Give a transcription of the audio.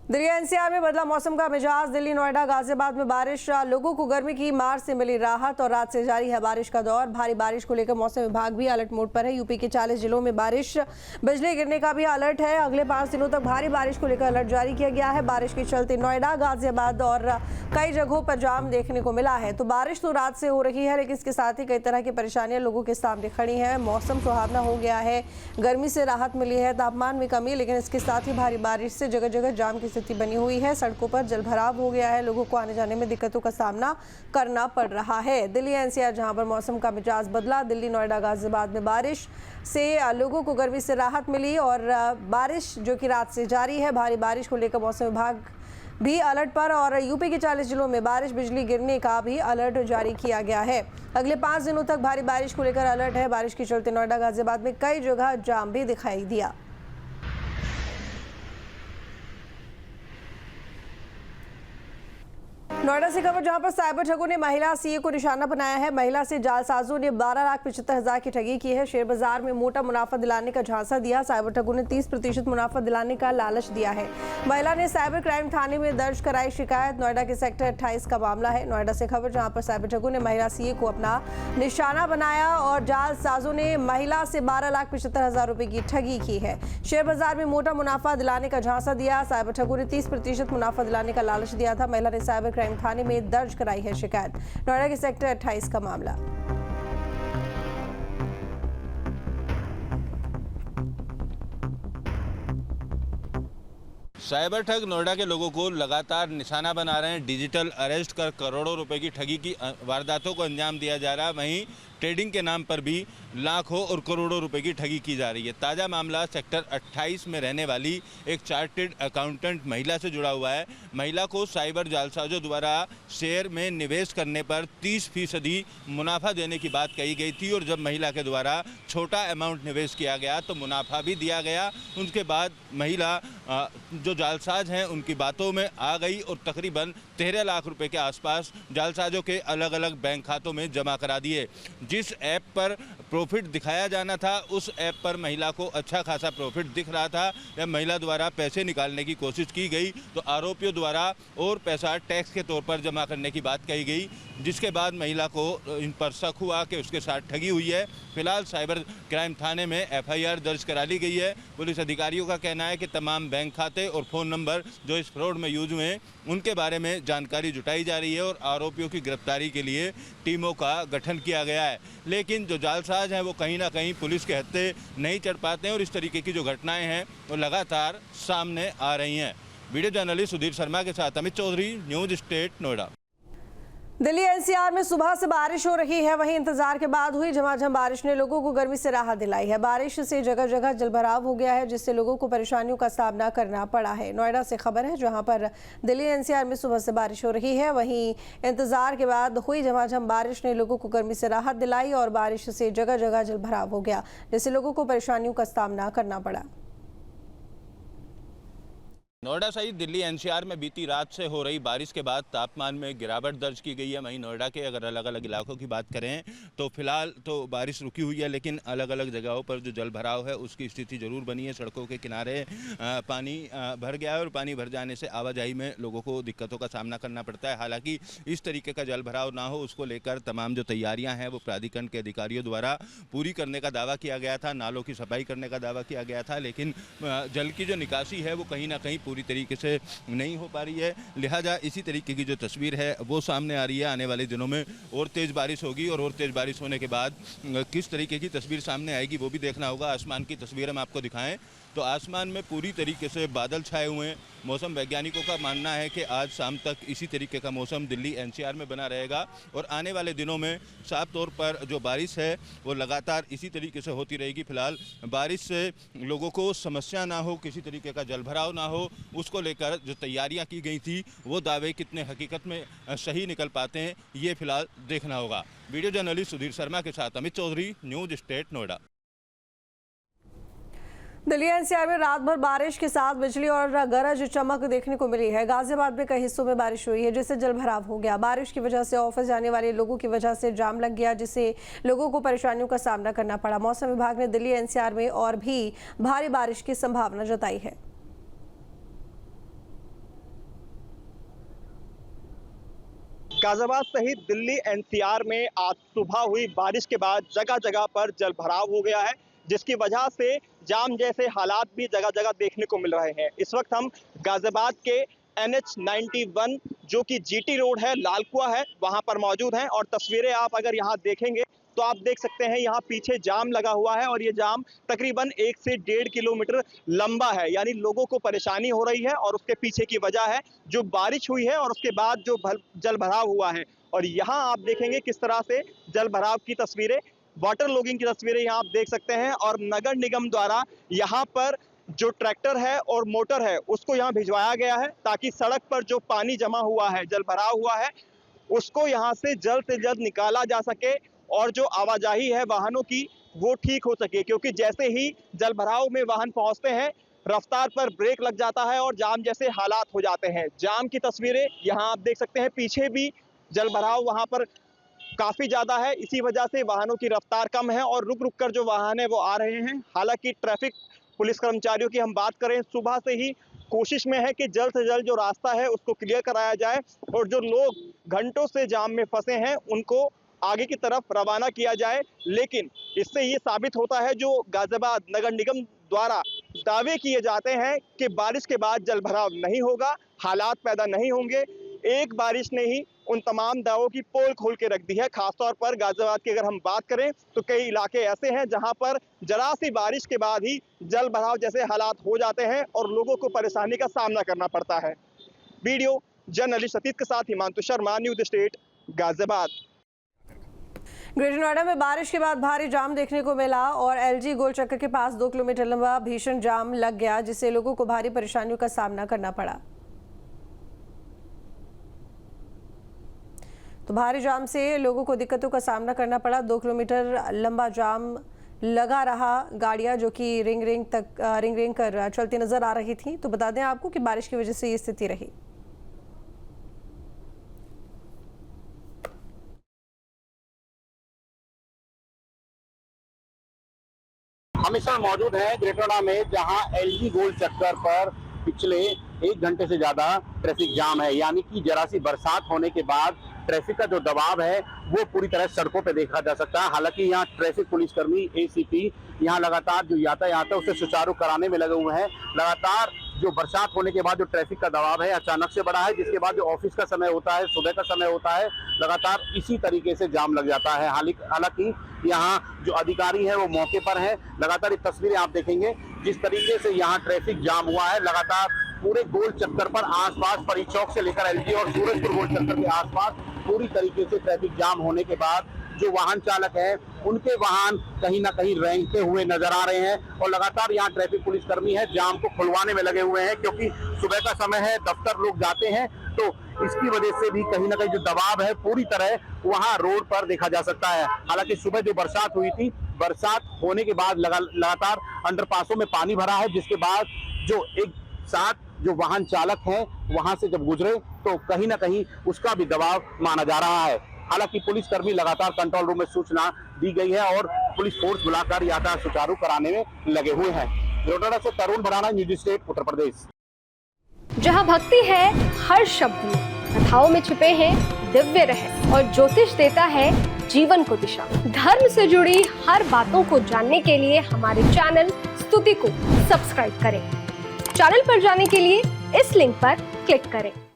Delhi NCR में बदला मौसम का मिजाज। दिल्ली, नोएडा, गाजियाबाद में बारिश। लोगों को गर्मी की मार से मिली राहत और रात से जारी है बारिश का दौर। भारी बारिश को लेकर मौसम विभाग भी अलर्ट मोड पर है। यूपी के 40 जिलों में बारिश, बिजली गिरने का भी अलर्ट है। अगले 5 दिनों तक भारी बारिश को लेकर अलर्ट जारी किया गया है। बारिश के चलते नोएडा, गाजियाबाद और कई जगहों पर जाम देखने को मिला है। तो बारिश तो रात से हो रही है, लेकिन इसके साथ ही कई तरह की परेशानियां लोगों के सामने खड़ी हैं। मौसम सुहावना हो गया है, गर्मी से राहत मिली है, तापमान में कमी, लेकिन इसके साथ ही भारी बारिश से जगह जगह जाम की स्थिति बनी हुई है। सड़कों पर जलभराव हो गया है, लोगों को आने जाने में दिक्कतों का सामना करना पड़ रहा है। दिल्ली एनसीआर जहां पर मौसम का मिजाज बदला। दिल्ली, नोएडा, गाजियाबाद में बारिश से लोगों को गर्मी से राहत मिली और बारिश जो कि रात से जारी है। भारी बारिश को लेकर मौसम विभाग भी अलर्ट पर और यूपी के 40 जिलों में बारिश, बिजली गिरने का भी अलर्ट जारी किया गया है। अगले 5 दिनों तक भारी बारिश को लेकर अलर्ट है। बारिश के चलते नोएडा, गाजियाबाद में कई जगह जाम भी दिखाई दिया। नोएडा से खबर, जहां पर साइबर ठगों ने महिला सीए को निशाना बनाया है। महिला से जालसाजों ने 12,75,000 की ठगी की है। शेयर बाजार में मोटा मुनाफा दिलाने का झांसा दिया। साइबर ठगों ने 30% मुनाफा दिलाने का लालच दिया है। महिला ने साइबर क्राइम थाने में दर्ज कराई शिकायत। नोएडा के सेक्टर 28 का मामला है। नोएडा से खबर, जहां पर साइबर ठगों ने महिला सीए को अपना निशाना बनाया और जालसाजों ने महिला से 12,75,000 रुपए की ठगी की है। शेयर बाजार में मोटा मुनाफा दिलाने का झांसा दिया। साइबर ठगों ने 30% मुनाफा दिलाने का लालच दिया था। महिला ने साइबर क्राइम थाने में दर्ज कराई है शिकायत। नोएडा के सेक्टर 28 का मामला। साइबर ठग नोएडा के लोगों को लगातार निशाना बना रहे हैं। डिजिटल अरेस्ट कर करोड़ों रुपए की ठगी की वारदातों को अंजाम दिया जा रहा है। वहीं ट्रेडिंग के नाम पर भी लाखों और करोड़ों रुपए की ठगी की जा रही है। ताज़ा मामला सेक्टर 28 में रहने वाली एक चार्टर्ड अकाउंटेंट महिला से जुड़ा हुआ है। महिला को साइबर जालसाजों द्वारा शेयर में निवेश करने पर 30% मुनाफा देने की बात कही गई थी और जब महिला के द्वारा छोटा अमाउंट निवेश किया गया तो मुनाफा भी दिया गया। उसके बाद महिला जो जालसाज हैं उनकी बातों में आ गई और तकरीबन 13 लाख रुपए के आसपास जालसाजों के अलग अलग बैंक खातों में जमा करा दिए। जिस ऐप पर प्रॉफिट दिखाया जाना था उस ऐप पर महिला को अच्छा खासा प्रॉफिट दिख रहा था। जब महिला द्वारा पैसे निकालने की कोशिश की गई तो आरोपियों द्वारा और पैसा टैक्स के तौर पर जमा करने की बात कही गई, जिसके बाद महिला को इन पर शक हुआ कि उसके साथ ठगी हुई है। फिलहाल साइबर क्राइम थाने में एफआईआर दर्ज करा ली गई है। पुलिस अधिकारियों का कहना है कि तमाम बैंक खाते और फ़ोन नंबर जो इस फ्रॉड में यूज हुए उनके बारे में जानकारी जुटाई जा रही है और आरोपियों की गिरफ्तारी के लिए टीमों का गठन किया गया है। लेकिन जो जालसाज हैं वो कहीं ना कहीं पुलिस के हत्थे नहीं चढ़ पाते हैं और इस तरीके की जो घटनाएं हैं वो लगातार सामने आ रही हैं। वीडियो जर्नलिस्ट सुधीर शर्मा के साथ Amit Chaudhary, News State, Noida. Delhi NCR में सुबह से बारिश हो रही है। वहीं इंतजार के बाद हुई झमाझम बारिश ने लोगों को गर्मी से राहत दिलाई है। बारिश से जगह जगह जलभराव हो गया है, जिससे लोगों को परेशानियों का सामना करना पड़ा है। नोएडा से खबर है, जहां पर दिल्ली एनसीआर में सुबह से बारिश हो रही है। वहीं इंतजार के बाद हुई झमाझम बारिश ने लोगों को गर्मी से राहत दिलाई और बारिश से जगह जगह जलभराव हो गया, जिससे लोगों को परेशानियों का सामना करना पड़ा। नोएडा सहित दिल्ली एनसीआर में बीती रात से हो रही बारिश के बाद तापमान में गिरावट दर्ज की गई है। वहीं नोएडा के अगर अलग अलग इलाकों की बात करें तो फिलहाल तो बारिश रुकी हुई है, लेकिन अलग अलग जगहों पर जो जल भराव है उसकी स्थिति जरूर बनी है। सड़कों के किनारे पानी भर गया है और पानी भर जाने से आवाजाही में लोगों को दिक्कतों का सामना करना पड़ता है। हालांकि इस तरीके का जल भराव ना हो उसको लेकर तमाम जो तैयारियाँ हैं वो प्राधिकरण के अधिकारियों द्वारा पूरी करने का दावा किया गया था। नालों की सफाई करने का दावा किया गया था, लेकिन जल की जो निकासी है वो कहीं ना कहीं पूरी तरीके से नहीं हो पा रही है। लिहाजा इसी तरीके की जो तस्वीर है वो सामने आ रही है। आने वाले दिनों में और तेज़ बारिश होगी और तेज़ बारिश होने के बाद किस तरीके की तस्वीर सामने आएगी वो भी देखना होगा। आसमान की तस्वीर हम आपको दिखाएं तो आसमान में पूरी तरीके से बादल छाए हुए हैं। मौसम वैज्ञानिकों का मानना है कि आज शाम तक इसी तरीके का मौसम दिल्ली एनसीआर में बना रहेगा और आने वाले दिनों में साफ तौर पर जो बारिश है वो लगातार इसी तरीके से होती रहेगी। फिलहाल बारिश से लोगों को समस्या ना हो, किसी तरीके का जलभराव ना हो, उसको लेकर जो तैयारियां की गई थी वो दावे कितने हकीकत में सही निकल पाते हैं ये फिलहाल देखना होगा। वीडियो जर्नलिस्ट सुधीर शर्मा के साथ Amit Chaudhary, News State, Noida. Delhi NCR में रात भर बारिश के साथ बिजली और गरज चमक देखने को मिली है। गाजियाबाद में कई हिस्सों में बारिश हुई है, जिससे जलभराव हो गया। बारिश की वजह से ऑफिस जाने वाले लोगों की वजह से जाम लग गया, जिससे लोगों को परेशानियों का सामना करना पड़ा। मौसम विभाग ने दिल्ली एनसीआर में और भी भारी बारिश की संभावना जताई है। गाजियाबाद सहित दिल्ली एनसीआर में आज सुबह हुई बारिश के बाद जगह जगह पर जल भराव हो गया है, जिसकी वजह से जाम जैसे हालात भी जगह जगह देखने को मिल रहे हैं। इस वक्त हम गाजियाबाद के NH-91 जो कि GT रोड है, लालकुआ है, वहां पर मौजूद हैं और तस्वीरें आप अगर यहाँ देखेंगे तो आप देख सकते हैं यहाँ पीछे जाम लगा हुआ है और ये जाम तकरीबन 1 से 1.5 किलोमीटर लंबा है। यानी लोगों को परेशानी हो रही है और उसके पीछे की वजह है जो बारिश हुई है और उसके बाद जो जल भराव हुआ है। और यहाँ आप देखेंगे किस तरह से जल भराव की तस्वीरें, वाटर लॉगिंग की तस्वीरें यहाँ आप देख सकते हैं। और नगर निगम द्वारा यहाँ पर जो ट्रैक्टर है और मोटर है उसको यहाँ भिजवाया गया है ताकि सड़क पर जो पानी जमा हुआ है, जल भराव हुआ है, उसको यहाँ से जल्द निकाला जा सके और जो आवाजाही है वाहनों की वो ठीक हो सके। क्योंकि जैसे ही जल भराव में वाहन पहुंचते हैं रफ्तार पर ब्रेक लग जाता है और जाम जैसे हालात हो जाते हैं। जाम की तस्वीरें यहाँ आप देख सकते हैं, पीछे भी जल भराव वहां पर काफी ज्यादा है, इसी वजह से वाहनों की रफ्तार कम है और रुक रुक कर जो वाहन है वो आ रहे हैं। हालांकि ट्रैफिक पुलिस कर्मचारियों की हम बात करें, सुबह से ही कोशिश में है कि जल्द से जल्द जो रास्ता है उसको क्लियर कराया जाए और जो लोग घंटों से जाम में फंसे हैं उनको आगे की तरफ रवाना किया जाए। लेकिन इससे ये साबित होता है जो गाजियाबाद नगर निगम द्वारा दावे किए जाते हैं कि बारिश के बाद जल भराव नहीं होगा, हालात पैदा नहीं होंगे। एक बारिश ने ही उन तमाम दावों की पोल खोल के रख दी है। खासतौर पर गाजियाबाद की अगर हम बात करें तो कई इलाके ऐसे हैं जहां पर जरा सी बारिश के बाद ही जल भराव जैसे हालात हो जाते हैं और लोगों को परेशानी का सामना करना पड़ता है। वीडियो जर्नलिस्ट सतीश के साथ Himanshu Sharma, news state, Ghaziabad. Greater Noida में बारिश के बाद भारी जाम देखने को मिला और LG गोल चक्कर के पास 2 किलोमीटर लंबा भीषण जाम लग गया, जिससे लोगों को भारी परेशानियों का सामना करना पड़ा। तो भारी जाम से लोगों को दिक्कतों का सामना करना पड़ा। 2 किलोमीटर लंबा जाम लगा रहा। गाड़ियां जो कि रिंग कर चलती नजर आ रही थी। तो बता दें आपको कि बारिश की वजह से ये स्थिति रही। हमेशा मौजूद है ग्रेटर नोएडा में, जहां LG गोल चक्कर पर पिछले 1 घंटे से ज्यादा ट्रैफिक जाम है। यानी कि जरा सी बरसात होने के बाद ट्रैफिक का जो दबाव है वो पूरी तरह सड़कों पे देखा जा सकता है। हालांकि यहाँ ट्रैफिक पुलिसकर्मी ACP यहाँ लगातार जो यातायात है उसे सुचारू कराने में लगे हुए हैं। लगातार जो बरसात होने के बाद जो ट्रैफिक का दबाव है अचानक से बढ़ा है, जिसके बाद जो ऑफिस का समय होता है, सुबह का समय होता है, लगातार इसी तरीके से जाम लग जाता है। हालांकि यहाँ जो अधिकारी है वो मौके पर है। लगातार ये तस्वीरें आप देखेंगे जिस तरीके से यहाँ ट्रैफिक जाम हुआ है। लगातार पूरे गोल चक्कर पर आसपास परी चौक से लेकर LG और सूरजपुर गोल चक्कर के आसपास पूरी तरीके से ट्रैफिक जाम होने के बाद जो वाहन चालक है उनके वाहन कहीं ना कहीं रेंगते हुए नजर आ रहे हैं और लगातार यहाँ ट्रैफिक पुलिसकर्मी है जाम को खुलवाने में लगे हुए हैं, क्योंकि सुबह का समय है, दफ्तर लोग जाते हैं, तो इसकी वजह से भी कहीं ना कहीं जो दबाव है पूरी तरह वहाँ रोड पर देखा जा सकता है। हालांकि सुबह जो बरसात हुई थी, बरसात होने के बाद लगातार अंडरपासों में पानी भरा है, जिसके बाद जो एक साथ जो वाहन चालक हैं वहां से जब गुजरे तो कहीं ना कहीं उसका भी दबाव माना जा रहा है। हालांकि पुलिसकर्मी लगातार कंट्रोल रूम में सूचना दी गई है और पुलिस फोर्स बुलाकर यातायात सुचारू कराने में लगे हुए हैं। नोएडा से तरुण भराना, न्यूज स्टेट, उत्तर प्रदेश। जहां भक्ति है हर शब्द में, कथाओं में छुपे हैं दिव्य रहस्य और ज्योतिष देता है जीवन को दिशा। धर्म से जुड़ी हर बातों को जानने के लिए हमारे चैनल स्तुति को सब्सक्राइब करें। चैनल पर जाने के लिए इस लिंक पर क्लिक करें।